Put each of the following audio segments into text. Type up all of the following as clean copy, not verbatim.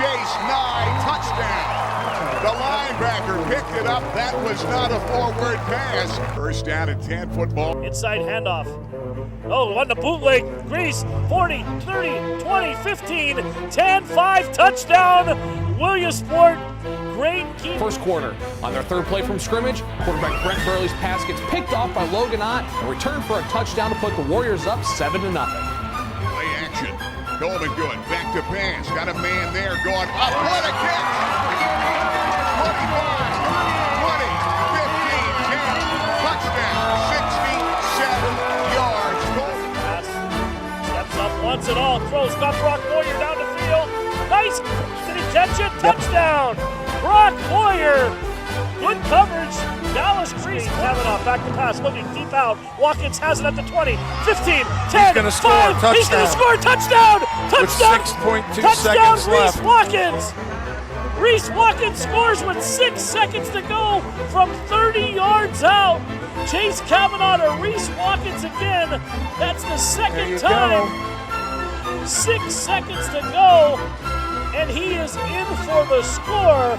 Chase, Nye, touchdown. The linebacker picked it up. That was not a forward pass. First down and 10 football. Inside handoff. Oh, on the bootleg. Grease, 40, 30, 20, 15, 10, 5, touchdown. Williamsport, great keep. First quarter, on their third play from scrimmage, quarterback Brent Burley's pass gets picked off by Logan Ott and returned for a touchdown to put the Warriors up 7-0. Play action. Coleman good. Back to pass. Got a man there going up. What a catch! 25, 20, 15, 10, touchdown, 67 yards. Pass, steps up, wants it all, throws, got Brock Boyer down the field. Nice, did he catch it? Touchdown, Brock Boyer. Good coverage, Dallas Grease. Kavanaugh back to pass, looking deep out. Watkins has it at the 20, 15, 10, gonna 5. score a touchdown. He's going to score a touchdown. Touchdown. With 6.2 touchdown, seconds Reese left. Watkins. Reese Watkins scores with 6 seconds to go from 30 yards out. Chase Kavanaugh to Reese Watkins again. That's the second time. 6 seconds to go, and he is in for the score.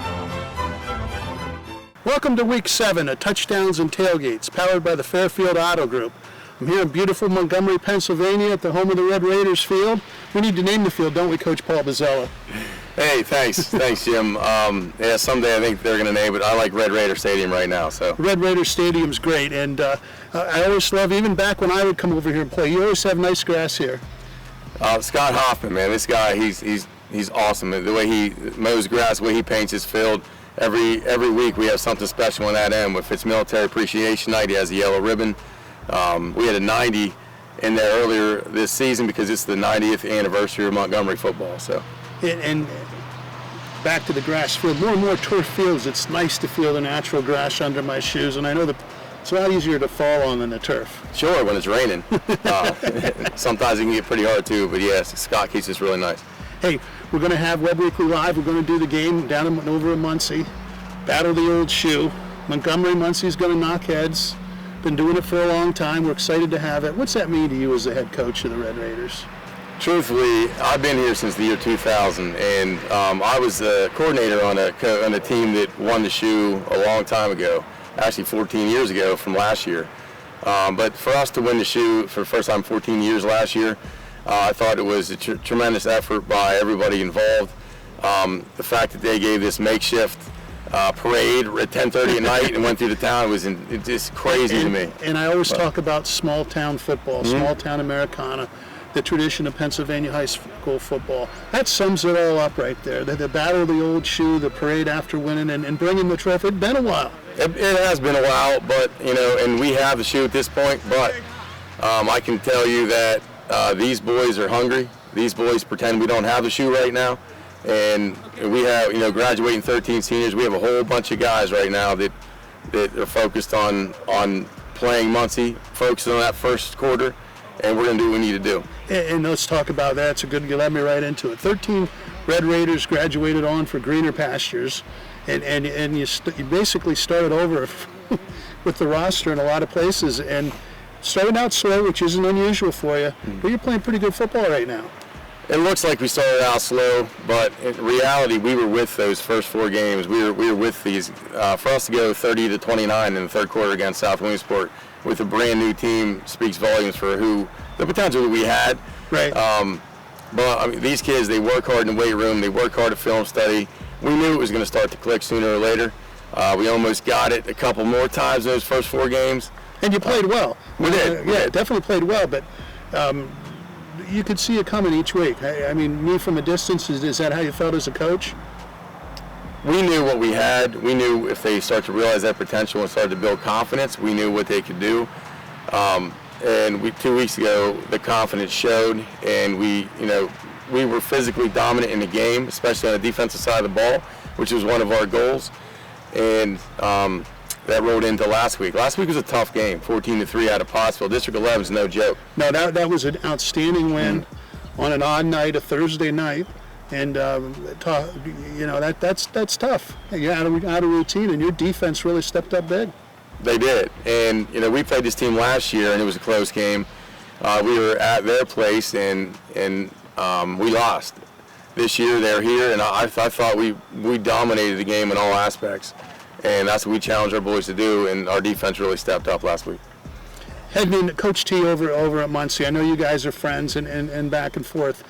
Welcome to Week 7 of Touchdowns and Tailgates, powered by the Fairfield Auto Group. I'm here in beautiful Montgomery, Pennsylvania at the home of the Red Raiders field. We need to name the field, don't we, Coach Paul Bozzella? Hey, thanks, Jim. Yeah, someday I think they're going to name it. I like Red Raider Stadium right now. So Red Raider Stadium's great, and I always love, even back when I would come over here and play, you always have nice grass here. Scott Hoffman, man, this guy, he's awesome. The way he mows grass, the way he paints his field. Every week we have something special on that end. If it's Military Appreciation Night, he has a yellow ribbon. We had a 90 in there earlier this season because it's the 90th anniversary of Montgomery football. So. And back to the grass field, more and more turf fields, it's nice to feel the natural grass under my shoes, and I know that it's a lot easier to fall on than the turf. Sure, when it's raining. Sometimes it can get pretty hard too, but yes, Scott keeps this really nice. Hey, we're going to have Webb Weekly Live. We're going to do the game down over in Muncy. Battle the old shoe. Montgomery, Muncy's going to knock heads. Been doing it for a long time. We're excited to have it. What's that mean to you as the head coach of the Red Raiders? Truthfully, I've been here since the year 2000, and I was the coordinator on a team that won the shoe a long time ago, actually 14 years ago from last year. But for us to win the shoe for the first time 14 years last year, I thought it was a tremendous effort by everybody involved. The fact that they gave this makeshift parade at 10:30 at night and went through the town was just crazy to me. And I always talk about small town football, small town Americana, the tradition of Pennsylvania high school football. That sums it all up right there. The battle of the old shoe, the parade after winning, and bringing the trophy. It's been a while. It has been a while, but and we have the shoe at this point. But I can tell you that these boys are hungry. These boys pretend we don't have the shoe right now, and we have graduating 13 seniors. We have a whole bunch of guys right now that are focused on playing Muncy, focused on that first quarter. And we're going to do what we need to do. And let's talk about that. It's a good, you led me right into it. 13 Red Raiders graduated on for greener pastures, and you basically started over with the roster in a lot of places, and started out slow, which isn't unusual for you, but you're playing pretty good football right now. It looks like we started out slow, but in reality, we were with those first 4 games. We were with these. For us to go 30-29 in the third quarter against South Williamsport with a brand new team speaks volumes for the potential that we had. Right. But I mean, these kids, they work hard in the weight room. They work hard at film study. We knew it was going to start to click sooner or later. We almost got it a couple more times in those first 4 games. And you played well. We did. Yeah, definitely played well, but you could see it coming each week. I mean, me from a distance, is that how you felt as a coach? We knew what we had. We knew if they start to realize that potential and start to build confidence, we knew what they could do. And 2 weeks ago, the confidence showed, and we were physically dominant in the game, especially on the defensive side of the ball, which was one of our goals. And that rolled into last week. Last week was a tough game, 14-3 out of Pottsville. District 11 is no joke. No, that was an outstanding win on an odd night, a Thursday night. And that's tough. You're out of routine, and your defense really stepped up big. They did, and we played this team last year, and it was a close game. We were at their place, and we lost. this year they're here, and I thought we dominated the game in all aspects, and that's what we challenged our boys to do, and our defense really stepped up last week. Hedman, Coach T over at Muncy, I know you guys are friends and back and forth.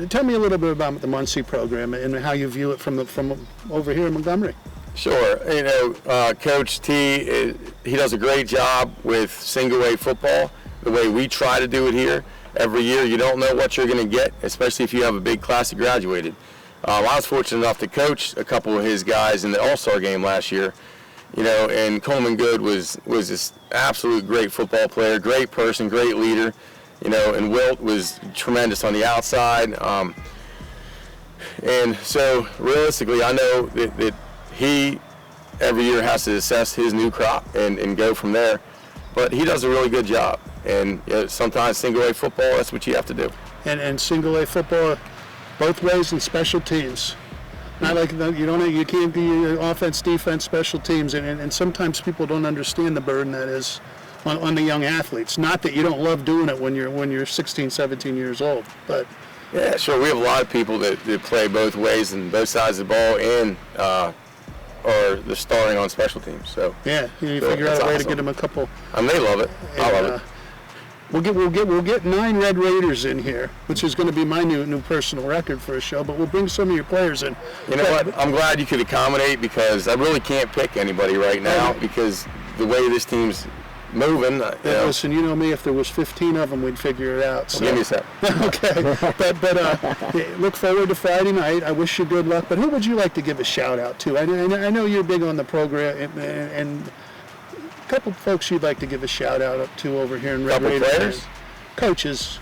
Tell me a little bit about the Muncy program and how you view it from over here in Montgomery. Sure. You know, Coach T, he does a great job with single-A football, the way we try to do it here. Every year you don't know what you're going to get, especially if you have a big class that graduated. I was fortunate enough to coach a couple of his guys in the All-Star game last year. You know, and Coleman Good was this absolute great football player, great person, great leader. You know, and Wilt was tremendous on the outside. And so realistically, I know that he every year has to assess his new crop and go from there. But he does a really good job. And you know, sometimes single-A football, that's what you have to do. And single-A football, both ways in special teams. Not like you can't be offense, defense, special teams, and sometimes people don't understand the burden that is on the young athletes. Not that you don't love doing it when you're 16, 17 years old, but yeah, sure. We have a lot of people that play both ways and both sides of the ball, and or they're starting on special teams. So yeah, you figure out a way to get them a couple. And they love it. I love it. We'll get 9 Red Raiders in here, which is going to be my new personal record for a show. But we'll bring some of your players in. You know what? I'm glad you could accommodate, because I really can't pick anybody right now because the way this team's moving. Listen, you know me. If there was 15 of them, we'd figure it out. So. Well, give me a sec. Okay, but look forward to Friday night. I wish you good luck. But who would you like to give a shout out to? I know you're big on the program and a couple of folks you'd like to give a shout out to over here in Red Raiders. Players? Coaches.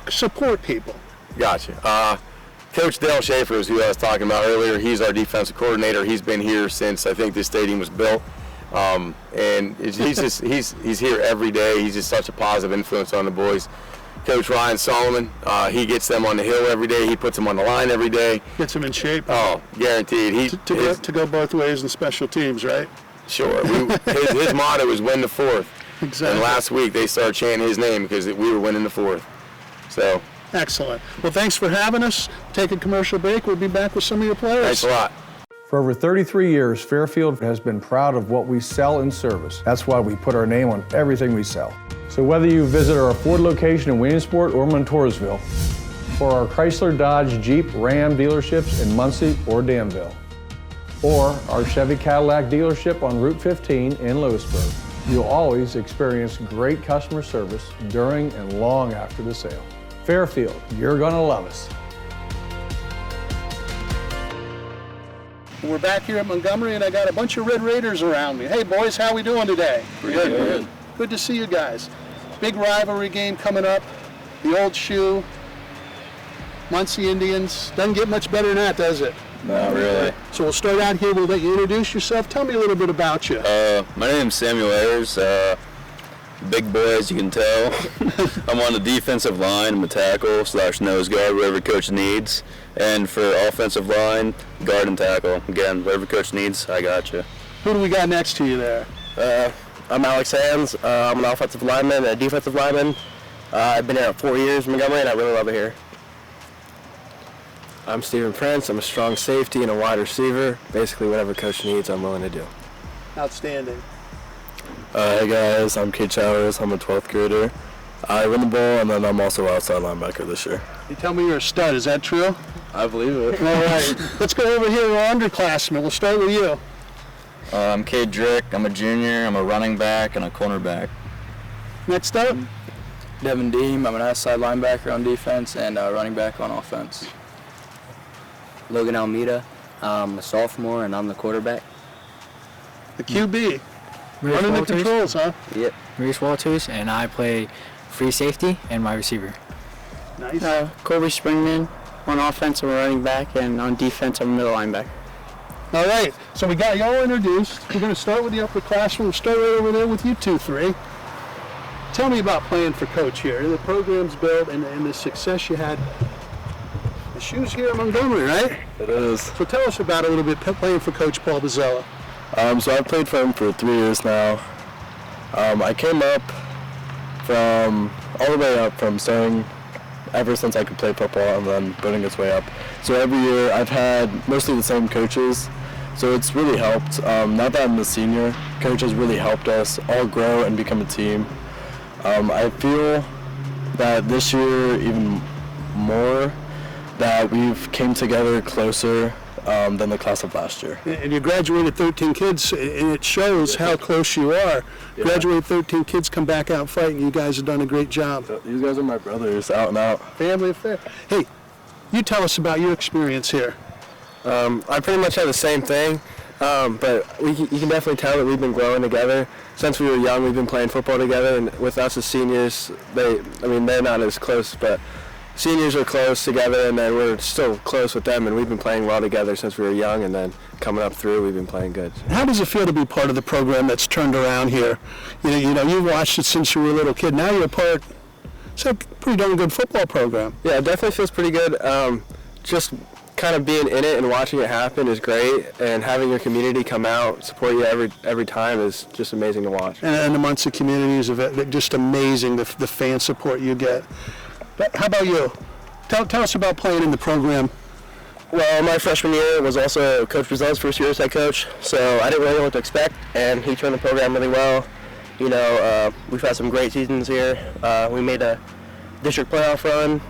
support people. Gotcha. Coach Dale Schaefer is who I was talking about earlier. He's our defensive coordinator. He's been here since I think this stadium was built. And he's here every day. He's just such a positive influence on the boys. Coach Ryan Solomon, he gets them on the hill every day. He puts them on the line every day. Gets them in shape. Oh, guaranteed. To go both ways in special teams, right? Sure. His motto is win the fourth. Exactly. And last week they started chanting his name because we were winning the fourth. So. Excellent. Well, thanks for having us. Take a commercial break. We'll be back with some of your players. Thanks a lot. For over 33 years, Fairfield has been proud of what we sell and service. That's why we put our name on everything we sell. So whether you visit our Ford location in Williamsport or Montoursville, or our Chrysler, Dodge, Jeep, Ram dealerships in Muncy or Danville, or our Chevy Cadillac dealership on Route 15 in Lewisburg, you'll always experience great customer service during and long after the sale. Fairfield, you're gonna love us. We're back here at Montgomery, and I got a bunch of Red Raiders around me. Hey, boys, how we doing today? We're good. Good to see you guys. Big rivalry game coming up. The old shoe. Muncy Indians. Doesn't get much better than that, does it? Not really. So we'll start out here. We'll let you introduce yourself. Tell me a little bit about you. My name's Samuel Ayers. Big boy, as you can tell. I'm on the defensive line. I'm a tackle / nose guard, whatever coach needs. And for offensive line, guard and tackle. Again, whatever coach needs, I got you. Who do we got next to you there? I'm Alex Sands. I'm an offensive lineman and a defensive lineman. I've been here 4 years in Montgomery, and I really love it here. I'm Stephen Prince. I'm a strong safety and a wide receiver. Basically, whatever coach needs, I'm willing to do. Outstanding. Hey guys, I'm Kate Chowers. I'm a 12th grader. I run the ball, and then I'm also outside linebacker this year. You tell me you're a stud. Is that true? I believe it. All right. Let's go over here to our underclassmen. We'll start with you. I'm Cade Drick. I'm a junior. I'm a running back and a cornerback. Next up. Devin Deem. I'm an outside linebacker on defense and a running back on offense. Logan Almeida. I'm a sophomore, and I'm the quarterback. The QB. Running the controls, huh? Yep. Maurice Walters, and I play free safety and wide receiver. Nice. Colby Springman on offense, I'm a running back, and on defense, I'm a middle linebacker. All right, so we got you all introduced. We're going to start with the upperclassmen. We'll start right over there with you 2-3. Tell me about playing for Coach here. The program's built and the success you had. The shoe's here in Montgomery, right? It is. So tell us about a little bit playing for Coach Paul Bozzella. So I've played for him for 3 years now. I came up all the way up from starting ever since I could play football and then building its way up. So every year I've had mostly the same coaches, so it's really helped. Now that I'm the senior, coach has really helped us all grow and become a team. I feel that this year even more that we've came together closer than the class of last year. And you graduated 13 kids, and it shows how close you are. Yeah. Graduated 13 kids, come back out fighting. You guys have done a great job. These guys are my brothers, out and out. Family affair. Hey, you tell us about your experience here. I pretty much have the same thing, but you can definitely tell that we've been growing together. Since we were young, we've been playing football together, and with us as seniors, they're not as close, but seniors are close together, and then we're still close with them, and we've been playing well together since we were young, and then coming up through, we've been playing good. How does it feel to be part of the program that's turned around here? You know, you've watched it since you were a little kid. Now you're a part. It's a pretty darn good football program. Yeah, it definitely feels pretty good. Just kind of being in it and watching it happen is great, and having your community come out, support you every time is just amazing to watch. And the Muncy community is just amazing, the fan support you get. But how about you? Tell us about playing in the program. Well, my freshman year was also Coach Brazil's first year as head coach, so I didn't really know what to expect, and he turned the program really well. You know, we've had some great seasons here. We made a district playoff run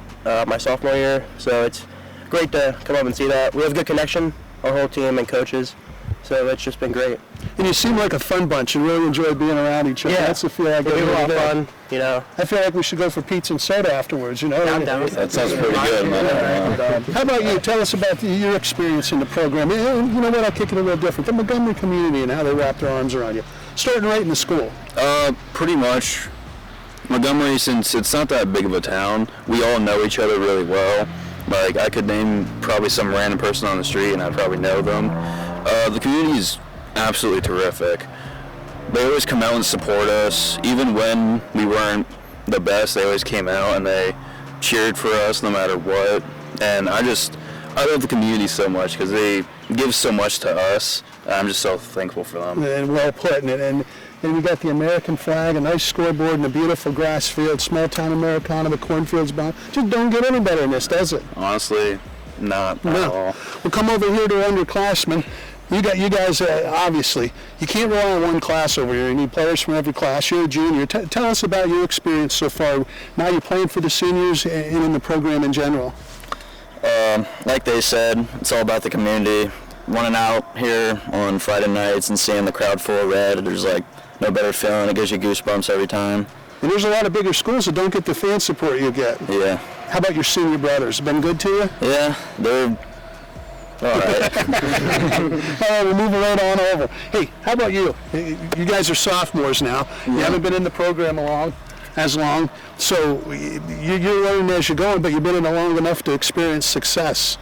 my sophomore year, so it's great to come up and see that. We have good connection, our whole team and coaches, so it's just been great. And you seem like a fun bunch and really enjoy being around each other. Yeah. That's the feel I get. We have a lot of fun, you know. I feel like we should go for pizza and soda afterwards, you know. I'm down with That sounds pretty good, man. How about you? Tell us about your experience in the program. You know what? I'll kick it a little different. The Montgomery community and how they wrap their arms around you. Starting right in the school. Pretty much. Montgomery, since it's not that big of a town, we all know each other really well. Like, I could name probably some random person on the street and I'd probably know them. The community is absolutely terrific. They always come out and support us. Even when we weren't the best, they always came out and they cheered for us no matter what. And I love the community so much because they give so much to us. I'm just so thankful for them. And well put. And we got the American flag, a nice scoreboard, and a beautiful grass field, small town Americana, the cornfields bound. Just don't get any better than this, does it? Honestly, not at all. Well, come over here to underclassmen. You guys, obviously, you can't rely on one class over here. You need players from every class. You're a junior. Tell us about your experience so far. Now you're playing for the seniors and in the program in general. Like they said, it's all about the community. Running out here on Friday nights and seeing the crowd full of red, there's like no better feeling. It gives you goosebumps every time. And there's a lot of bigger schools that don't get the fan support you get. Yeah. How about your senior brothers? Been good to you? Yeah, they're all right. All right, we're moving right on over. Hey, how about you? You guys are sophomores now. You haven't been in the program as long, so you're learning as you're going, but you've been in it long enough to experience success.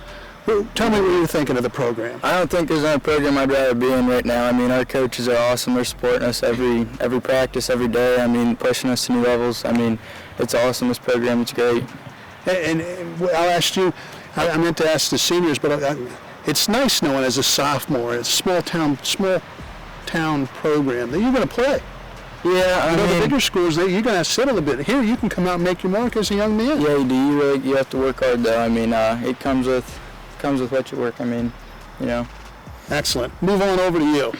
Well, tell me what you're thinking of the program. I don't think there's any program I'd rather be in right now. I mean, our coaches are awesome. They're supporting us every practice, every day. I mean, pushing us to new levels. I mean, it's awesome, this program. It's great. And I'll ask you, I meant to ask the seniors, but it's nice knowing as a sophomore, it's a small town program that you're going to play. Yeah, I mean, the bigger schools, you're going to sit a little bit. Here, you can come out and make your mark as a young man. Yeah, you do. You have to work hard, though. I mean, it comes with what you work. I mean, you know. Excellent. Move on over to you.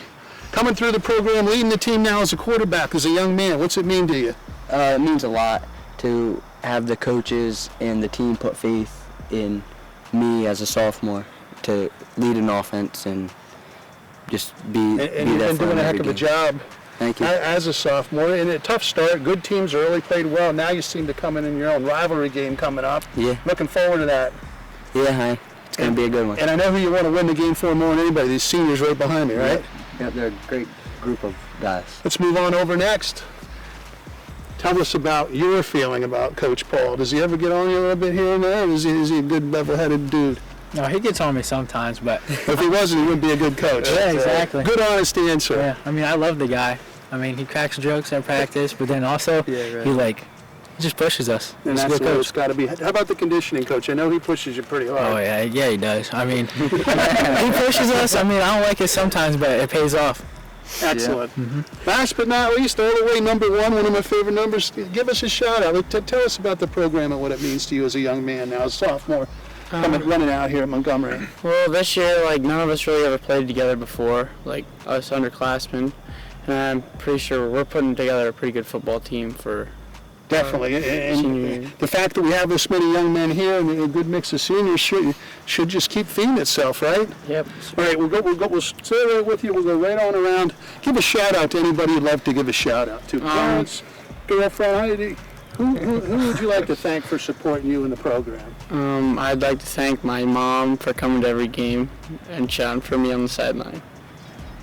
Coming through the program, leading the team now as a quarterback, as a young man. What's it mean to you? It means a lot to have the coaches and the team put faith in me as a sophomore to lead an offense and just be there for them. And you've been doing a heck of a job. Thank you. As a sophomore, and a tough start, good teams early, played well. Now you seem to come in your own rivalry game coming up. Yeah. Looking forward to that. Yeah, it's going to be a good one. And I know who you want to win the game for more than anybody, these seniors right behind me, right? Yeah, they're a great group of guys. Let's move on over next. Tell us about your feeling about Coach Paul. Does he ever get on you a little bit here and there, or is he a good level-headed dude? No, he gets on me sometimes, but... If he wasn't, he wouldn't be a good coach. Yeah, exactly. Good, honest answer. Yeah, I mean, I love the guy. I mean, he cracks jokes at practice, but then also he just pushes us. And that's the way it's got to be. How about the conditioning coach? I know he pushes you pretty hard. Oh, yeah, he does. I mean, he pushes us. I mean, I don't like it sometimes, but it pays off. Excellent. Yeah. Mm-hmm. Last but not least, all the way number one of my favorite numbers. Give us a shout out. Tell us about the program and what it means to you as a young man now, as a sophomore, running out here at Montgomery. Well, this year, none of us really ever played together before, us underclassmen. And I'm pretty sure we're putting together a pretty good football team for definitely. And the fact that we have this many young men here and a good mix of seniors should just keep feeding itself, right? Yep. All right, we'll stay right with you. We'll go right on around. Give a shout out to anybody you'd love to give a shout out to. Parents, girlfriend, who would you like to thank for supporting you in the program? I'd like to thank my mom for coming to every game and shouting for me on the sideline.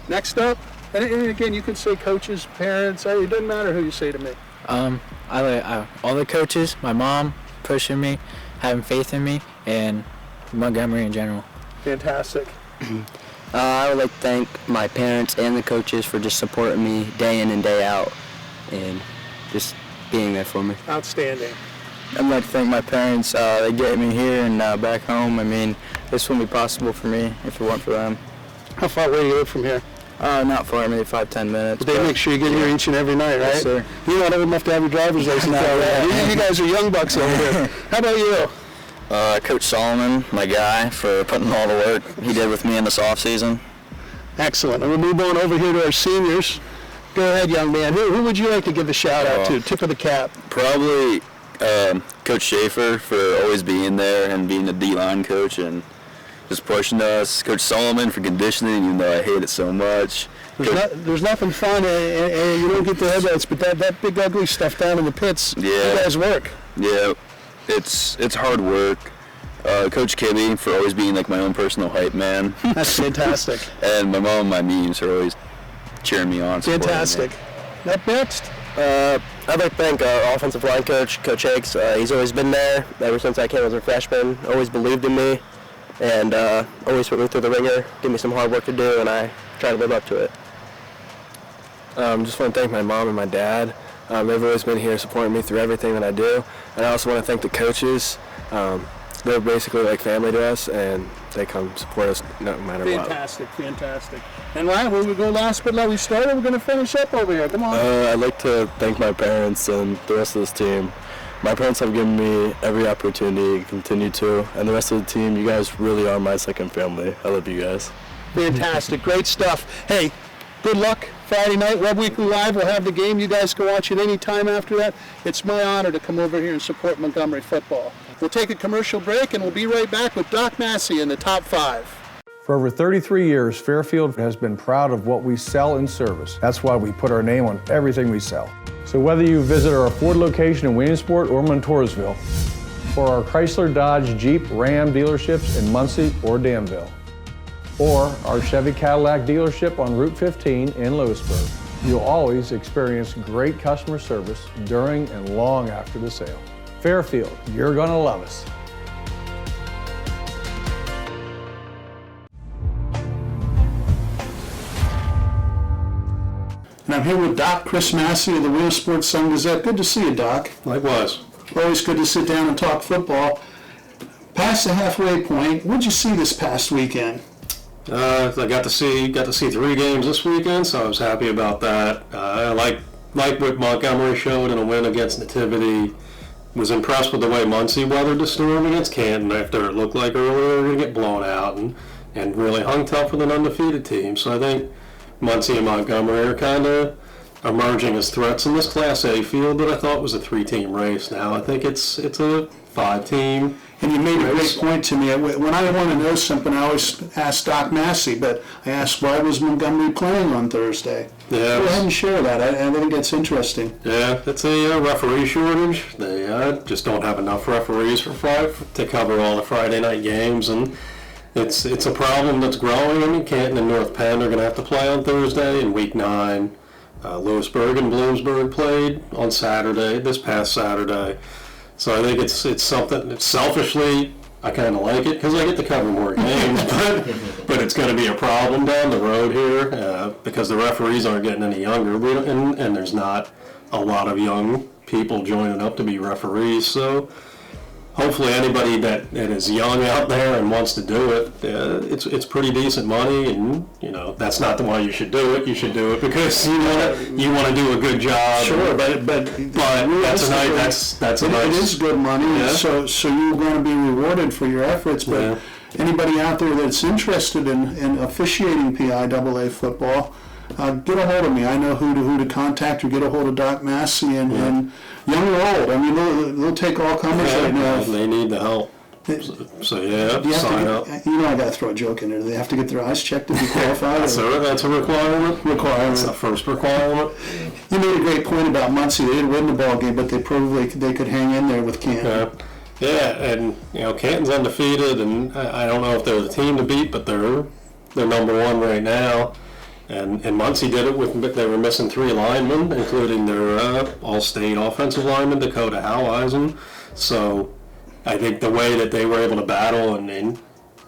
Next up, and again, you can say coaches, parents, it doesn't matter who you say to me. I like all the coaches, my mom pushing me, having faith in me, and Montgomery in general. Fantastic. I would like to thank my parents and the coaches for just supporting me day in and day out and just being there for me. Outstanding. I'd like to thank my parents. They get me here and back home. I mean, this wouldn't be possible for me if it weren't for them. How far away do you live from here? Not far, maybe 5-10 minutes. But they make sure you get here each and every night, right? Yes, sir. You're not old enough to have your driver's license out there. You guys are young bucks over here. How about you? Coach Solomon, my guy, for putting all the work he did with me in this off season. Excellent. And we'll move on over here to our seniors. Go ahead, young man. Who would you like to give a shout out to? Tip of the cap. Probably Coach Schaefer for always being there and being the D-line coach and just pushing us. Coach Solomon for conditioning, even though I hate it so much. There's nothing fun, and you don't get the headlights, but that big ugly stuff down in the pits, you guys work. Yeah, it's hard work. Coach Kibbe for always being my own personal hype man. That's fantastic. And my mom and my memes are always cheering me on. Fantastic. Me. Up next? I'd like to thank our offensive line coach, Coach Hakes. He's always been there ever since I came as a freshman, always believed in me, and always put me through the ringer, give me some hard work to do, and I try to live up to it. Just want to thank my mom and my dad. They've always been here supporting me through everything that I do. And I also want to thank the coaches. They're basically like family to us, and they come support us no matter what. Fantastic. And Ryan, we go last but not we started. We're going to finish up over here. Come on. I'd like to thank my parents and the rest of this team. My parents have given me every opportunity to continue to, and the rest of the team, you guys really are my second family. I love you guys. Fantastic. Great stuff. Hey, good luck Friday night. Webb Weekly Live will have the game. You guys can watch it any time after that. It's my honor to come over here and support Montgomery football. We'll take a commercial break, and we'll be right back with Doc Massey in the Top 5. For over 33 years, Fairfield has been proud of what we sell in service. That's why we put our name on everything we sell. So whether you visit our Ford location in Williamsport or Montoursville, or our Chrysler, Dodge, Jeep, Ram dealerships in Muncy or Danville, or our Chevy Cadillac dealership on Route 15 in Lewisburg, you'll always experience great customer service during and long after the sale. Fairfield, you're gonna love us. And I'm here with Doc Massey of the Williamsport Sun-Gazette. Good to see you, Doc. Likewise. Always good to sit down and talk football. Past the halfway point, what'd you see this past weekend? I got to see 3 games this weekend, so I was happy about that. I like what Montgomery showed in a win against Nativity. Was impressed with the way Muncy weathered the storm against Canton after it looked like earlier they were going to get blown out and really hung tough with an undefeated team. So I think Muncy and Montgomery are kind of emerging as threats in this Class A field that I thought was a 3-team race. Now I think it's a 5-team. And you made a great point to me. When I want to know something, I always ask Doc Massey, but I asked why was Montgomery playing on Thursday? Yeah. Go ahead and share that. I think that's interesting. Yeah, it's a referee shortage. They just don't have enough referees to cover all the Friday night games, and it's a problem that's growing. I mean, Canton and North Penn are going to have to play on Thursday in Week 9. Lewisburg and Bloomsburg played on this past Saturday. So I think it's something that selfishly I kind of like it because I get to cover more games, but it's going to be a problem down the road here because the referees aren't getting any younger, and there's not a lot of young people joining up to be referees. So hopefully anybody that is young out there and wants to do it, it's pretty decent money, and that's not the why you should do it. You should do it because you want to do a good job. Sure, but that's a nice. It is good money, Yeah. so you're going to be rewarded for your efforts. But anybody out there that's interested in officiating PIAA football, get a hold of me. I know who to contact, or get a hold of Doc Massey and young or old. I mean, they'll take all comers right now. They need the help. So sign up. I got to throw a joke in there. Do they have to get their eyes checked to be qualified? That's a requirement. That's the first requirement. You made a great point about Muncy. They didn't win the ball game, but they proved they could hang in there with Canton. Yeah, and Canton's undefeated, and I don't know if they're the team to beat, but they're number one right now. And Muncy did it they were missing 3 linemen, including their all-state offensive lineman, Dakota Howeisen. So I think the way that they were able to battle and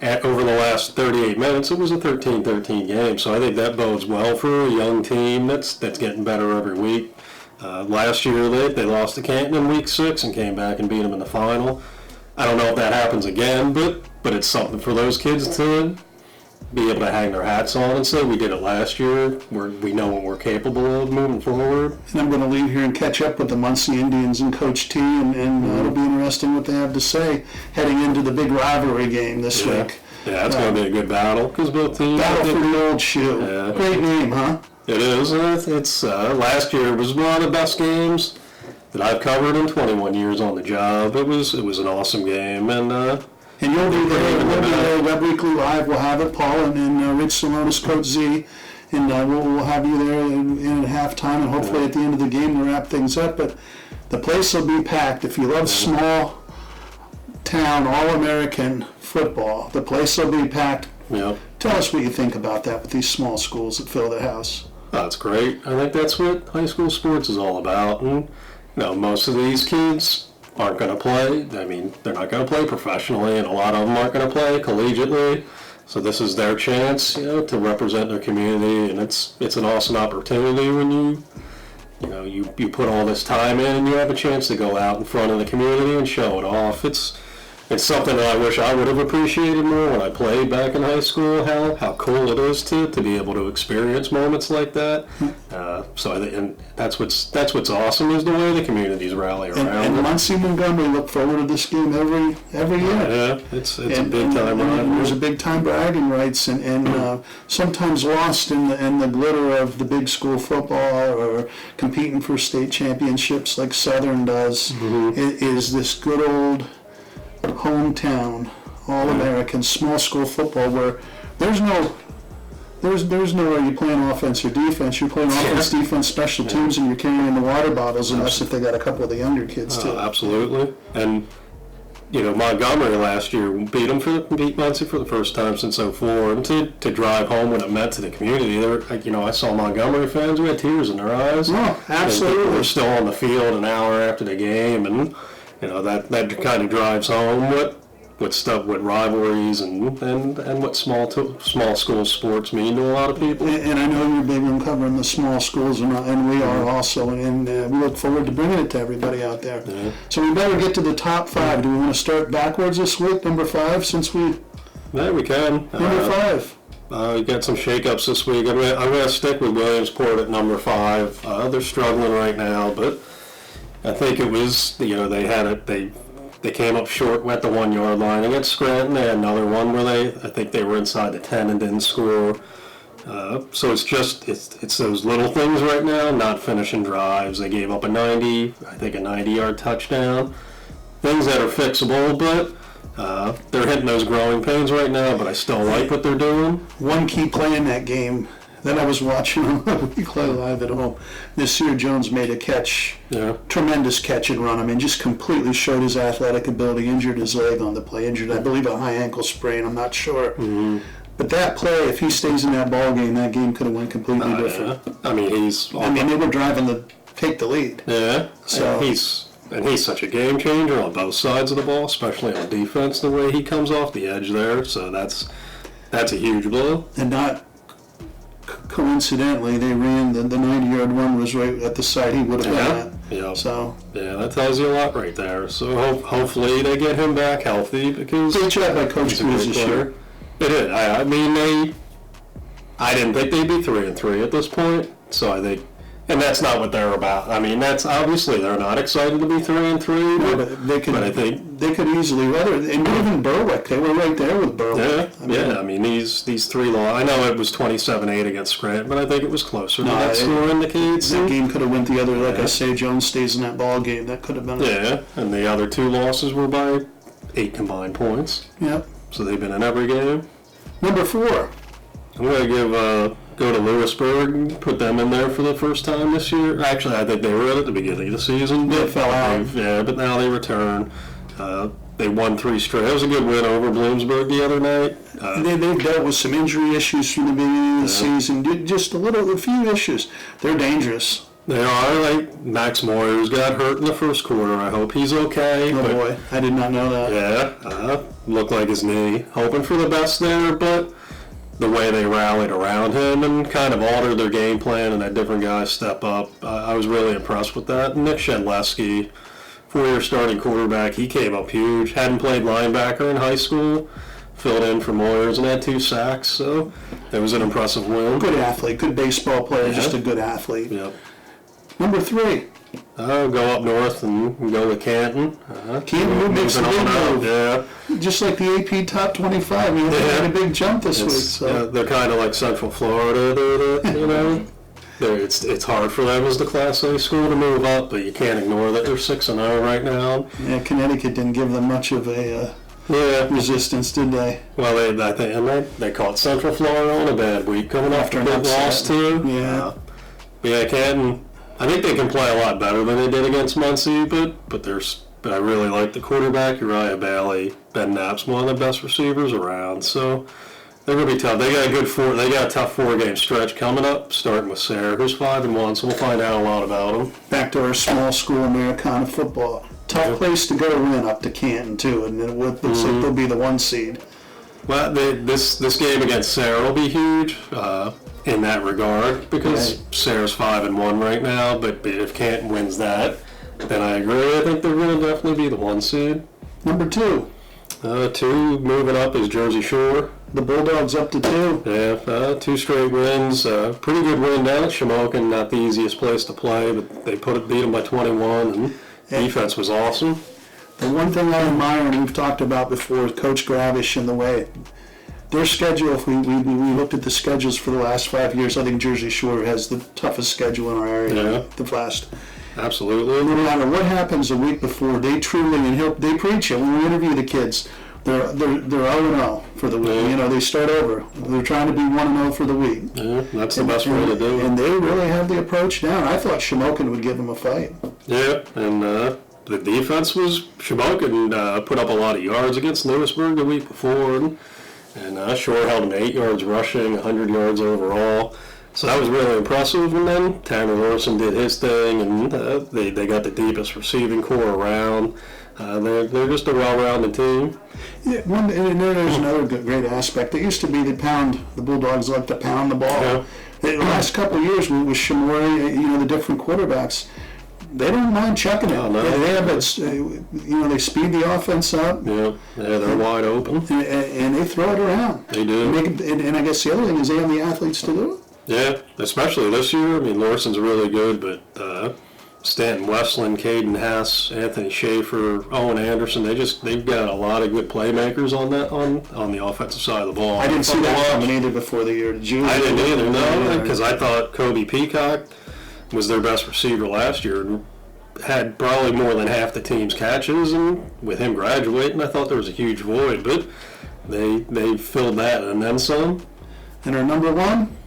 over the last 38 minutes, it was a 13-13 game. So I think that bodes well for a young team that's getting better every week. Last year they lost to Canton in week 6 and came back and beat them in the final. I don't know if that happens again, but it's something for those kids to be able to hang their hats on and say, we did it last year, we know what we're capable of moving forward. And I'm going to leave here and catch up with the Muncy Indians and Coach T, and it'll be interesting what they have to say heading into the big rivalry game this week. Yeah, it's going to be a good battle, because both teams... Battle for the old shoe. Yeah. Great name, huh? It is. It's last year was one of the best games that I've covered in 21 years on the job. It was an awesome game, and you'll be there. Webb Weekly Live. We'll have it, Paul, and Rich Salonis, Coach Z, and we'll have you there in at halftime, and hopefully at the end of the game to wrap things up. But the place will be packed. If you love small town All-American football, the place will be packed. Yep. Tell us what you think about that with these small schools that fill the house. That's great. I think that's what high school sports is all about. And most of these kids aren't going to play. I mean, they're not going to play professionally, and a lot of them aren't going to play collegiately. So this is their chance, to represent their community, and it's an awesome opportunity when you put all this time in and you have a chance to go out in front of the community and show it off. It's something that I wish I would have appreciated more when I played back in high school, how cool it is to be able to experience moments like that. So I think, and that's what's awesome, is the way the communities rally around. And Muncy Montgomery look forward to this game every year. Yeah, it's a big time rivalry. There's a big time bragging rights, and sometimes lost in the glitter of the big school football or competing for state championships like Southern does. Is this good old hometown All-American small school football where there's no are you playing offense or defense. You're playing offense, defense, special teams, and you're carrying the water bottles, unless if they got a couple of the younger kids too. Absolutely. And Montgomery last year beat Muncy for the first time since '04, and to drive home what it meant to the community. I saw Montgomery fans who had tears in their eyes. Oh, absolutely. They were still on the field an hour after the game, and that kind of drives home what rivalries and what small school sports mean to a lot of people. And I know you're big on covering the small schools, and we are also, and we look forward to bringing it to everybody out there. Yeah. So we better get to the top 5. Do we want to start backwards this week, number 5, since we... Yeah, we can. Number 5. We got some shakeups this week. I'm going to stick with Williamsport at number 5. They're struggling right now, but I think it was, they came up short at the 1 yard line against Scranton. They had another one where I think they were inside the 10 and didn't score. So it's those little things right now, not finishing drives. They gave up a 90-yard touchdown. Things that are fixable, but they're hitting those growing pains right now, but I still like what they're doing. One key play in that game that I was watching on Weekly Live at home, Nasir Jones made a catch, tremendous catch and run. I mean, just completely showed his athletic ability, injured his leg on the play, I believe a high ankle sprain, I'm not sure. Mm-hmm. But that play, if he stays in that ball game, that game could have went completely different. Yeah. I mean, they were driving to take the lead. Yeah, so he's such a game changer on both sides of the ball, especially on defense, the way he comes off the edge there. So that's a huge blow. And not coincidentally, they ran the 90-yard run was right at the site he would have been at. Yep. So yeah, that tells you a lot right there. So hopefully they get him back healthy because great job by Coach Cruz this year. It is. I mean, I didn't think they'd be 3-3 at this point. So I think, and that's not what they're about. I mean, that's obviously they're not excited to be 3-3. No, but they could. But I think they could easily weather it. And even Berwick, they were right there with Berwick. Yeah, I mean these three law. I know it was 27-8 against Grant, but I think it was closer than that score indicates. That game could have went the other. Like I say, Jones stays in that ball game. That could have been. And the other 2 losses were by 8 combined points. Yep. So they've been in every game. Number 4. I'm going to go to Lewisburg and put them in there for the first time this year. Actually, I think they were at the beginning of the season. They fell out. Yeah, but now they return. They won 3 straight. It was a good win over Bloomsburg the other night. They've dealt with some injury issues from the beginning of the season. Just a few issues. They're dangerous. They are. Like Max Moyers got hurt in the first quarter. I hope he's okay. Oh boy, I did not know that. Yeah, looked like his knee. Hoping for the best there, but the way they rallied around him and kind of altered their game plan and had different guys step up, I was really impressed with that. Nick Shedleski, 4-year starting quarterback, he came up huge. Hadn't played linebacker in high school, filled in for Moyers and had 2 sacks, so it was an impressive win. Good athlete, good baseball player, just a good athlete. Yep. Number 3. Go up north and go with Canton. Canton makes a big move. Yeah. Just like the AP Top 25. I mean, they had a big jump this week. So. They're kind of like Central Florida, you know. It's hard for them as the Class A school to move up, but you can't ignore that they're 6-0 right now. Yeah, Connecticut didn't give them much of a resistance, did they? Well, they caught Central Florida on a bad week coming after a big loss too. Yeah. Canton. I think they can play a lot better than they did against Muncy, but I really like the quarterback, Uriah Bailey. Ben Knapp's one of the best receivers around, so they're going to be tough. They got a tough 4-game stretch coming up, starting with Sayre, who's 5-1, so we'll find out a lot about them. Back to our small school Americana football. Tough place to go to win up to Canton, too, and it looks like they'll be the 1 seed. Well, this game against Sayre will be huge in that regard because Sayre's 5-1 right now. But if Canton wins that, then I agree. I think they're going to definitely be the 1 seed. Number 2. 2 moving up is Jersey Shore. The Bulldogs up to 2. Yeah, 2 straight wins. Pretty good win down at Shamokin. Not the easiest place to play, but they beat them by 21, and defense was awesome. The one thing I admire, and we've talked about before, is Coach Gravish and the way their schedule. If we looked at the schedules for the last 5 years, I think Jersey Shore has the toughest schedule in our area. Yeah. The last. Absolutely. No matter what happens the week before, they truly they preach it. When we interview the kids, they're 0-0 for the week. Yeah. You know, they start over. They're trying to be 1-0 for the week. Yeah, that's the best way to do it. And they really have the approach down. I thought Shamokin would give them a fight. Yeah, and the defense was Shamokin put up a lot of yards against Lewisburg the week before, and Shore held them to 8 yards rushing, 100 yards overall. So that was really impressive. And then Tanner Larson did his thing, and they got the deepest receiving core around. They're just a well-rounded team. Yeah, and there's another great aspect. It used to be the Bulldogs like to pound the ball. Yeah. The last couple of years with Shamori, the different quarterbacks, they don't mind chucking it. They have they speed the offense up. Yeah, they're wide open. And they throw it around. They do. And I guess the other thing is they have the athletes to do it. Yeah, especially this year. I mean, Larson's really good, but Stanton Westland, Caden Hess, Anthony Schaefer, Owen Anderson, they've got a lot of good playmakers on the offensive side of the ball. I didn't see that coming either before the year. Did you? I didn't either, no, because I thought Kobe Peacock was their best receiver last year and had probably more than half the team's catches, and with him graduating, I thought there was a huge void, but they filled that and then some. And our number 1?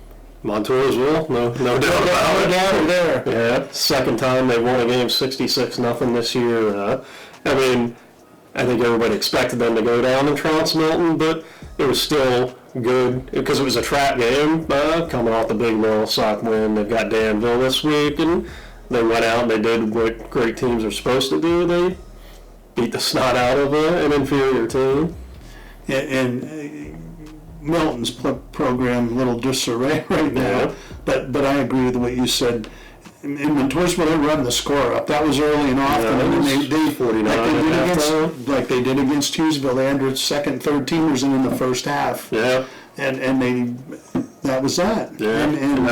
Montoursville, no doubt about it. There. Yeah, second time they won a game 66-0 this year. I mean, I think everybody expected them to go down and trounce Milton, but it was still good because it was a trap game coming off the big Sock win. They've got Danville this week, and they went out and they did what great teams are supposed to do. They beat the snot out of an inferior team. Yeah, and Milton's program a little disarray right now, but I agree with what you said. in Montoursville, they run the score up. That was early and often, and then they 49 like they did against Hughesville. They entered second, third teamers in the first half. Yeah. And that was that. Yeah. And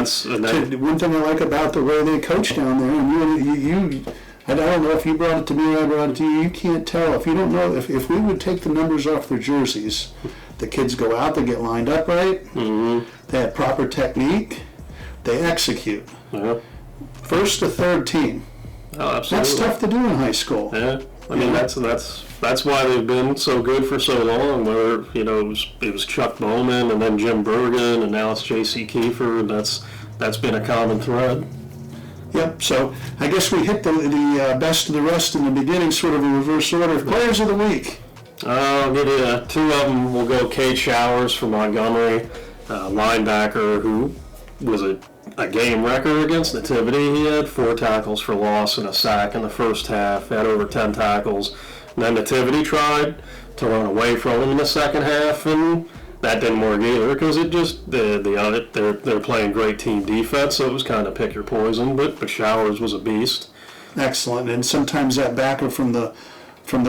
one thing I like about the way they coach down there, and you I don't know if you brought it to me or I brought it to you. You can't tell if you don't know if we would take the numbers off their jerseys. The kids go out, they get lined up right. Mm-hmm. They have proper technique. They execute. Yeah. First to third team. Oh, absolutely. That's tough to do in high school. Yeah. I mean, that's why they've been so good for so long. Where it was Chuck Bowman and then Jim Bergen and now it's J.C. Kiefer, and that's been a common thread. Yep. So I guess we hit the best of the rest in the beginning, sort of a reverse order. Players of the week. I'll give you two of them. We'll go Cade Showers from Montgomery, linebacker who was a game record against Nativity. He had 4 tackles for loss and a sack in the first half, had over 10 tackles. And then Nativity tried to run away from him in the second half, and that didn't work either because they're playing great team defense, so it was kind of pick your poison, but Showers was a beast. Excellent, and sometimes that backer from the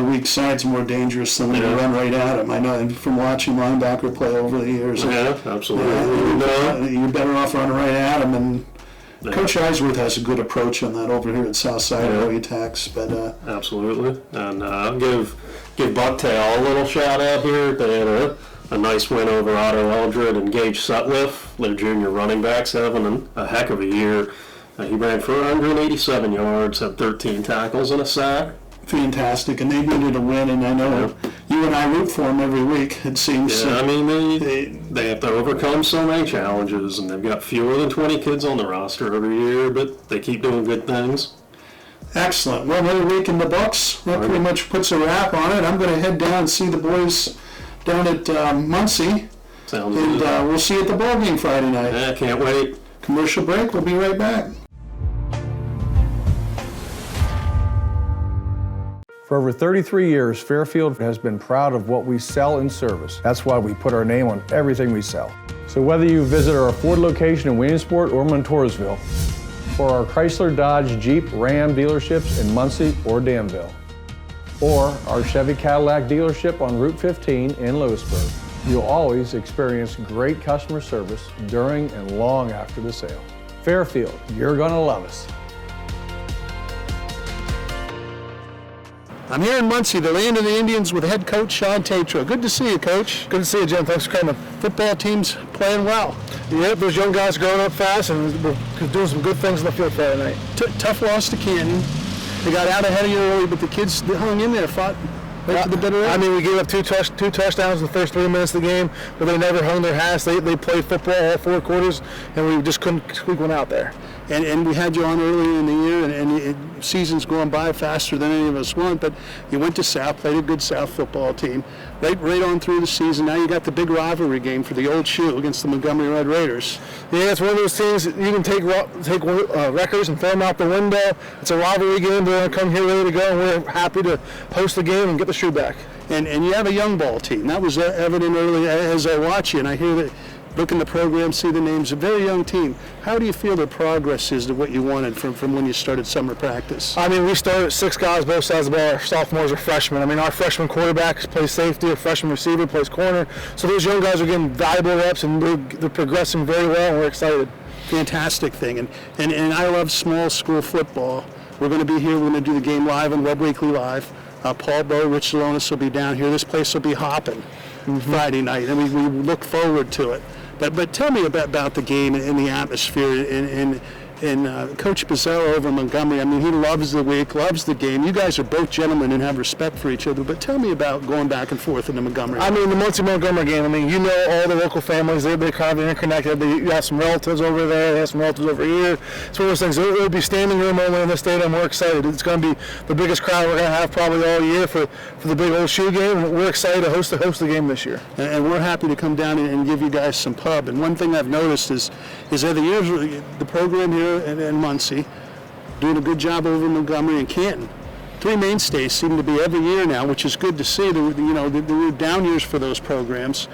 weak side's more dangerous than when you run right at him. I know from watching linebacker play over the years. Yeah, absolutely. You're better off running right at him, and Coach Eisworth has a good approach on that over here at Southside Tax. But absolutely, and I'll give Bucktail a little shout out here. They had a nice win over Otto Eldred and Gage Sutliff, their junior running backs, having a heck of a year. He ran for 187 yards, had 13 tackles and a sack. Fantastic, and they needed a win, and I know you and I root for them every week, it seems. Yeah, I mean, they have to overcome so many challenges, and they've got fewer than 20 kids on the roster every year, but they keep doing good things. Excellent. Well, another week in the books. That pretty much puts a wrap on it. I'm going to head down and see the boys down at Muncy. Sounds good. And we'll see you at the ball game Friday night. Yeah, can't wait. Commercial break. We'll be right back. For over 33 years, Fairfield has been proud of what we sell in service. That's why we put our name on everything we sell. So whether you visit our Ford location in Williamsport or Montoursville, or our Chrysler, Dodge, Jeep, Ram dealerships in Muncy or Danville, or our Chevy Cadillac dealership on Route 15 in Lewisburg, you'll always experience great customer service during and long after the sale. Fairfield, you're gonna love us. I'm here in Muncy, the land of the Indians, with head coach Sean Tatro. Good to see you, Coach. Good to see you, Jim. Thanks for coming. Football team's playing well. Yep, those young guys growing up fast, and we're doing some good things in the field Friday night. Tough loss to Canton. They got out ahead of you early, but the kids hung in there, fought right to the bitter end. I mean, we gave up two touchdowns in the first 3 minutes of the game, but they never hung their hats. They played football all 4 quarters, and we just couldn't squeak one out there. And we had you on earlier in the year, and season's going by faster than any of us want, but you went to South, played a good South football team, right on through the season. Now you got the big rivalry game for the old shoe against the Montgomery Red Raiders. Yeah, it's one of those things that you can take records and throw them out the window. It's a rivalry game. They're going to come here ready to go, and we're happy to host the game and get the shoe back. And you have a young ball team. That was evident early as I watch you, and I hear that. Look in the program, see the names. A very young team. How do you feel the progress is to what you wanted from when you started summer practice? I mean, we started 6 guys both sides of the ball. Our sophomores are freshmen. I mean, our freshman quarterback plays safety, our freshman receiver plays corner. So those young guys are getting valuable reps, and they're progressing very well, and we're excited. Fantastic thing. And I love small school football. We're going to be here. We're going to do the game live on Webb Weekly Live. Paul Bowe, Rich Salonis will be down here. This place will be hopping Friday night, and we look forward to it. But tell me about the game and the atmosphere and Coach Bizzell over Montgomery. I mean, he loves the week, loves the game. You guys are both gentlemen and have respect for each other. But tell me about going back and forth in the Montgomery. I mean, the Muncy-Montgomery game, I mean, you know all the local families. They're kind of interconnected. You have some relatives over there. You have some relatives over here. It's one of those things. It will be standing room only in the stadium. We're excited. It's going to be the biggest crowd we're going to have probably all year for the big old shoe game. We're excited to host the game this year. And we're happy to come down and give you guys some pub. And one thing I've noticed is that the program here in Muncy, doing a good job over Montgomery and Canton. 3 mainstays seem to be every year now, which is good to see. There were down years for those programs.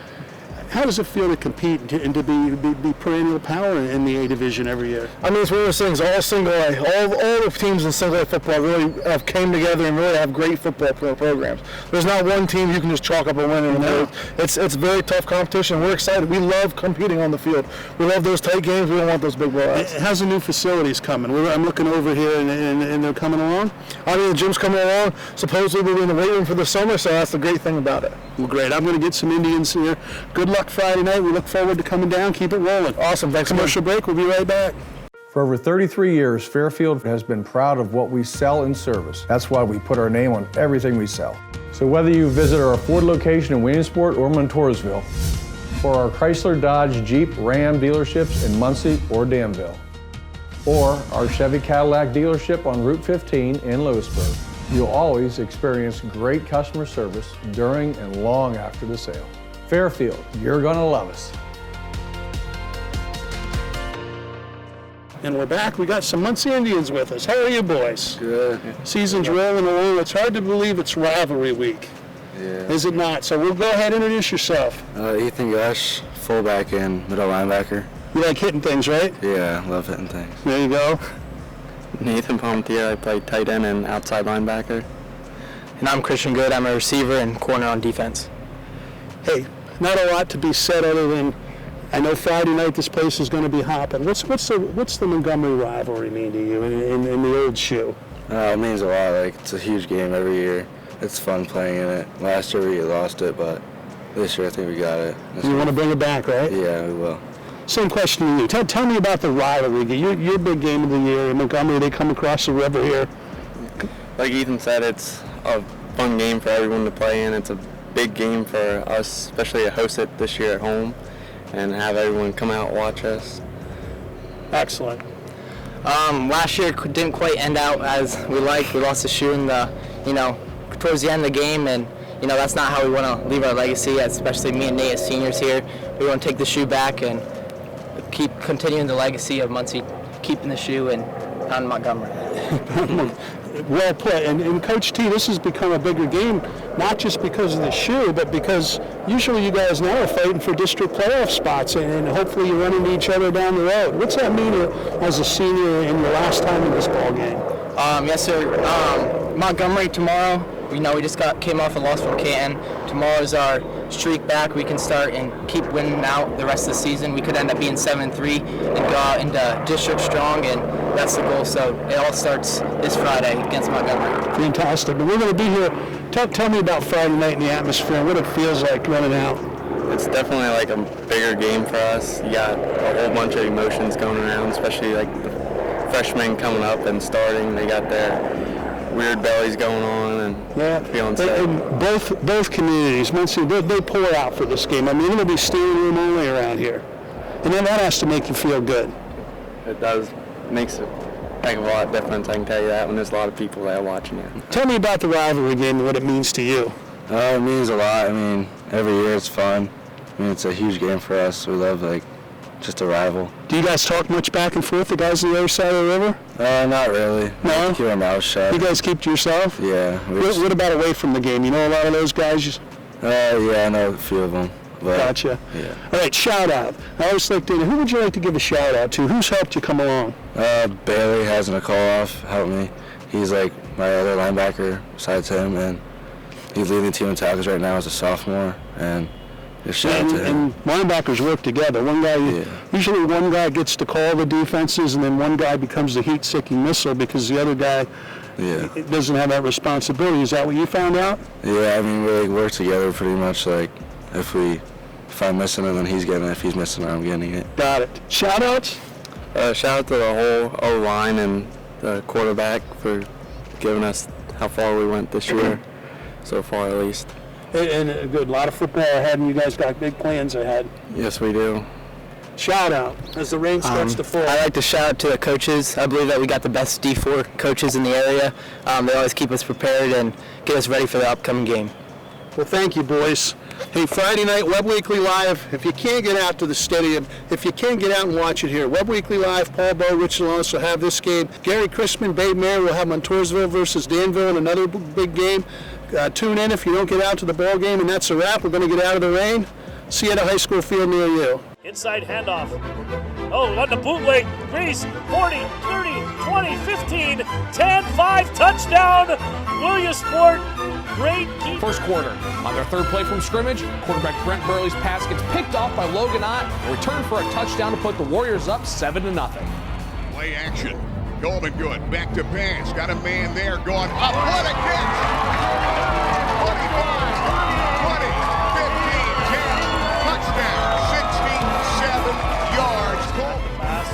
How does it feel to compete and to be perennial power in the A division every year? I mean, it's one of those things. All single A, all the teams in single A football really have came together and really have great football programs. There's not one team you can just chalk up a winner. No. It's very tough competition. We're excited. We love competing on the field. We love those tight games. We don't want those big blowouts. How's the new facilities coming? I'm looking over here and they're coming along. I mean, the gym's coming along. Supposedly we'll be in the weight room for the summer, so that's the great thing about it. Well, great. I'm going to get some Indians here. Good luck Friday night. We look forward to coming down. Keep it rolling. Awesome. Thanks. Commercial break. We'll be right back. For over 33 years, Fairfield has been proud of what we sell in service. That's why we put our name on everything we sell. So whether you visit our Ford location in Williamsport or Montoursville, or our Chrysler, Dodge, Jeep, Ram dealerships in Muncy or Danville, or our Chevy Cadillac dealership on Route 15 in Lewisburg, you'll always experience great customer service during and long after the sale. Fairfield, you're gonna love us. And we're back. We got some Muncy Indians with us. How are you boys? Good. Season's rolling along. It's hard to believe it's rivalry week. Yeah. Is it not? So we'll go ahead and introduce yourself. Ethan Gush, fullback and middle linebacker. You like hitting things, right? Yeah, I love hitting things. There you go. Nathan Palmatier, I play tight end and outside linebacker. And I'm Christian Good. I'm a receiver and corner on defense. Hey, not a lot to be said other than I know Friday night this place is going to be hopping. What's the Montgomery rivalry mean to you in the old shoe? It means a lot. Like, it's a huge game every year. It's fun playing in it. Last year we lost it, but this year I think we got it. You want to bring it back, right? Yeah, we will. Same question to you. Tell me about the rivalry. Your big game of the year in Montgomery. They come across the river here. Like Ethan said, it's a fun game for everyone to play in. It's a big game for us, especially to host it this year at home and have everyone come out and watch us. Excellent. Last year didn't quite end out as we liked. We lost the shoe in the, towards the end of the game, and that's not how we want to leave our legacy. Especially me and Nate as seniors here, we want to take the shoe back and keep continuing the legacy of Muncy, keeping the shoe and on Montgomery. Well put. And Coach T, this has become a bigger game, not just because of the shoe, but because usually you guys now are fighting for district playoff spots, and hopefully you run into each other down the road. What's that mean as a senior in your last time in this ball game? Yes, sir. Montgomery tomorrow. We just came off a loss from Canton. Tomorrow's our streak back. We can start and keep winning out the rest of the season. We could end up being 7-3 and go out into district strong, and that's the goal. So it all starts this Friday against Montgomery. Fantastic. But we're going to be here. Tell me about Friday night and the atmosphere and what it feels like running out. It's definitely like a bigger game for us. You got a whole bunch of emotions going around, especially like the freshmen coming up and starting. They got their weird bellies going on and feeling sick. And both communities, Muncy, they pour out for this game. I mean, it'll be standing room only around here. And then that has to make you feel good. It does. Makes a heck of a lot of difference, I can tell you that, when there's a lot of people there watching it. Tell me about the rivalry game and what it means to you. It means a lot. I mean, every year it's fun. I mean, it's a huge game for us. We love, just a rival. Do you guys talk much back and forth, the guys on the other side of the river? Not really. No? Keep our mouths shut. You guys keep to yourself? Yeah. What about away from the game? You know a lot of those guys? Yeah, I know a few of them. But, gotcha. Yeah. All right, shout out. I always like to, who would you like to give a shout out to? Who's helped you come along? Bailey has a call off, helped me. He's like my other linebacker besides him, and he's leading the team in tackles right now as a sophomore, and just shout out to him. And linebackers work together. Usually one guy gets to call the defenses, and then one guy becomes the heat-seeking missile because the other guy doesn't have that responsibility. Is that what you found out? Yeah, I mean, we work together pretty much. If I'm missing it, then he's getting it. If he's missing it, I'm getting it. Got it. Shout-outs? Shout out to the whole O-line and the quarterback for giving us how far we went this year, so far at least. And good, a lot of football ahead, and you guys got big plans ahead. Yes, we do. Shout out as the rain starts to fall. I'd like to shout out to the coaches. I believe that we got the best D4 coaches in the area. They always keep us prepared and get us ready for the upcoming game. Well, thank you, boys. Hey, Friday night, Webb Weekly Live. If you can't get out to the stadium, if you can get out and watch it here, Webb Weekly Live, Paul Bowe, Rich Alonso will have this game. Gary Christman, Babe Mayer will have Montoursville versus Danville in another big game. Tune in if you don't get out to the ball game, and that's a wrap. We're going to get out of the rain. Siena High School field near you. Inside handoff. Oh, on the bootleg. Reese, 40, 30, 20, 15, 10, 5, touchdown. Williamsport, great keep. First quarter, on their third play from scrimmage, quarterback Brent Burley's pass gets picked off by Logan Ott and returned for a touchdown to put the Warriors up 7-0. Play action. Coleman good. Back to pass. Got a man there going up. What a catch! 25, 20, 15, 10. Touchdown. 67 yards. Coleman. Pass.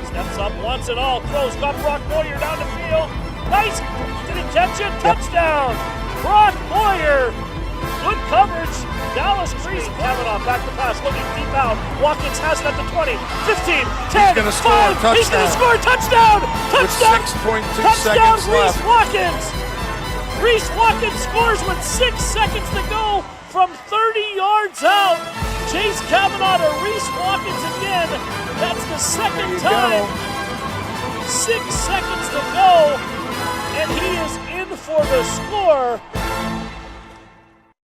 Steps up once and all. Throws. Got Brock Boyer down the field. Nice. Did he catch it? Touchdown. Brock Boyer. Good coverage. Dallas Reese. Kavanaugh back to pass. Looking deep out. Watkins has it at the 20, 15, 10, 5. He's going to score. Touchdown. Touchdown. 6.2 touchdown. seconds Reese left. Watkins. Reese Watkins scores with 6 seconds to go from 30 yards out. Chase Kavanaugh to Reese Watkins again. That's the second time. 6 seconds to go. And he is in for the score.